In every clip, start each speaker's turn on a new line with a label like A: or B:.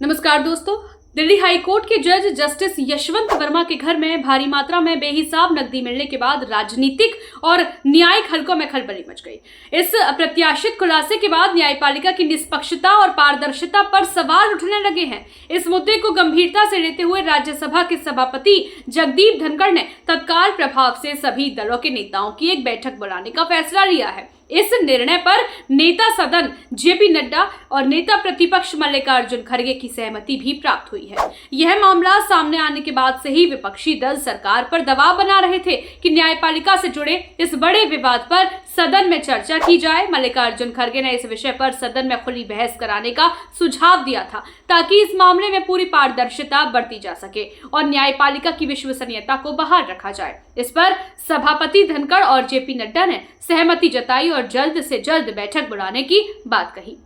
A: नमस्कार दोस्तों। Delhi high court के जज जस्टिस यशवंत वर्मा के घर में भारी मात्रा में बेहिसाब नकदी मिलने के बाद राजनीतिक और न्यायिक हलकों में खलबली मच गई। इस अप्रत्याशित खुलासे के बाद न्यायपालिका की निष्पक्षता और पारदर्शिता पर सवाल उठने लगे हैं। इस मुद्दे को गंभीरता से लेते हुए राज्यसभा के सभापति जगदीप धनखड़ ने तत्काल प्रभाव से सभी दलों के नेताओं की एक बैठक बुलाने का फैसला लिया है। इस निर्णय पर नेता सदन जेपी नड्डा और नेता प्रतिपक्ष मल्लिकार्जुन खड़गे की सहमति भी प्राप्त हुई है। यह मामला सामने आने के बाद से ही विपक्षी दल सरकार पर दबाव बना रहे थे कि न्यायपालिका से जुड़े इस बड़े विवाद पर सदन में चर्चा की जाए। मल्लिकार्जुन खड़गे ने इस विषय पर सदन में खुली बहस कराने का सुझाव दिया था ताकि इस मामले में पूरी पारदर्शिता बरती जा सके और न्यायपालिका की विश्वसनीयता को बहाल रखा जाए। इस पर सभापति धनखड़ और जेपी नड्डा ने सहमति जताई और जल्द से जल्द बैठक बुलाने की बात कही।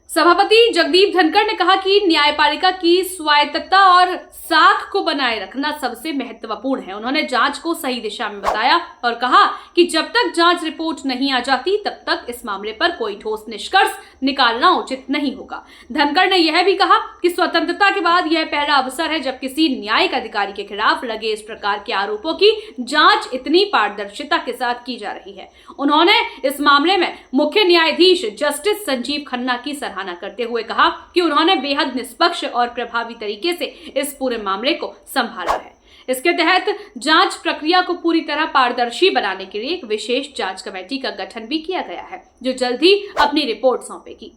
A: सभापति जगदीप धनखड़ ने कहा कि न्यायपालिका की स्वायत्तता और साख को बनाए रखना सबसे महत्वपूर्ण है। उन्होंने जांच को सही दिशा में बताया और कहा कि जब तक जांच रिपोर्ट नहीं आ जाती तब तक इस मामले पर कोई ठोस निष्कर्ष निकालना उचित नहीं होगा। धनखड़ ने यह भी कहा कि स्वतंत्रता के बाद यह पहला अवसर है जब किसी न्यायिक अधिकारी के खिलाफ लगे इस प्रकार के आरोपों की जांच इतनी पारदर्शिता के साथ की जा रही है। उन्होंने इस मामले में मुख्य न्यायाधीश जस्टिस संजीव खन्ना की सराहना करते हुए कहा कि उन्होंने बेहद निष्पक्ष और प्रभावी तरीके से इस पूरे मामले को संभाला है। इसके तहत जांच प्रक्रिया को पूरी तरह पारदर्शी बनाने के लिए एक विशेष जांच कमेटी का गठन भी किया गया है जो जल्द ही अपनी रिपोर्ट सौंपेगी।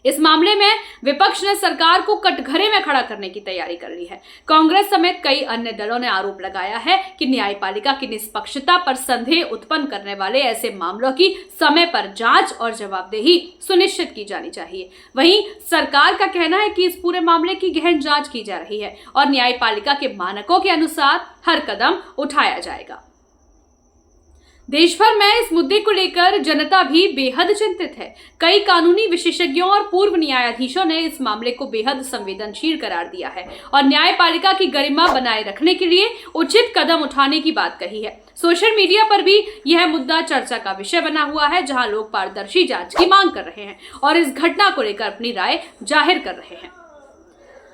A: इस मामले में विपक्ष ने सरकार को कटघरे में खड़ा करने की तैयारी कर ली है। कांग्रेस समेत कई अन्य दलों ने आरोप लगाया है कि न्यायपालिका की निष्पक्षता पर संदेह उत्पन्न करने वाले ऐसे मामलों की समय पर जांच और जवाबदेही सुनिश्चित की जानी चाहिए। वहीं सरकार का कहना है कि इस पूरे मामले की गहन जांच की जा रही है और न्यायपालिका के मानकों के अनुसार हर कदम उठाया जाएगा। देश भर में इस मुद्दे को लेकर जनता भी बेहद चिंतित है। कई कानूनी विशेषज्ञों और पूर्व न्यायाधीशों ने इस मामले को बेहद संवेदनशील करार दिया है और न्यायपालिका की गरिमा बनाए रखने के लिए उचित कदम उठाने की बात कही है। सोशल मीडिया पर भी यह मुद्दा चर्चा का विषय बना हुआ है, जहां लोग पारदर्शी जांच की मांग कर रहे हैं और इस घटना को लेकर अपनी राय जाहिर कर रहे हैं।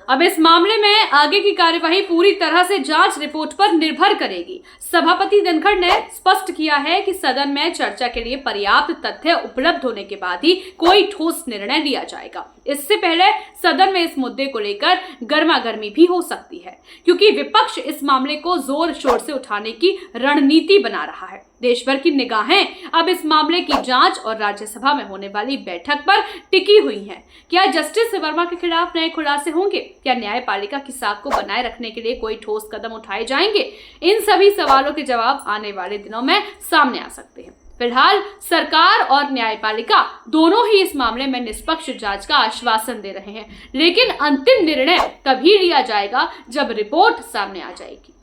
A: अब इस मामले में आगे की कार्यवाही पूरी तरह से जांच रिपोर्ट पर निर्भर करेगी। सभापति धनखड़ ने स्पष्ट किया है कि सदन में चर्चा के लिए पर्याप्त तथ्य उपलब्ध होने के बाद ही कोई ठोस निर्णय लिया जाएगा। इससे पहले सदन में इस मुद्दे को लेकर गर्मागर्मी भी हो सकती है क्योंकि विपक्ष इस मामले को जोर शोर से उठाने की रणनीति बना रहा है। देश भर की निगाहें अब इस मामले की जांच और राज्यसभा में होने वाली बैठक पर टिकी हुई हैं। क्या जस्टिस वर्मा के खिलाफ नए खुलासे होंगे? क्या न्यायपालिका की साख को बनाए रखने के लिए कोई ठोस कदम उठाए जाएंगे? इन सभी सवालों के जवाब आने वाले दिनों में सामने आ सकते हैं। फिलहाल सरकार और न्यायपालिका दोनों ही इस मामले में निष्पक्ष जांच का आश्वासन दे रहे हैं, लेकिन अंतिम निर्णय तभी लिया जाएगा जब रिपोर्ट सामने आ जाएगी।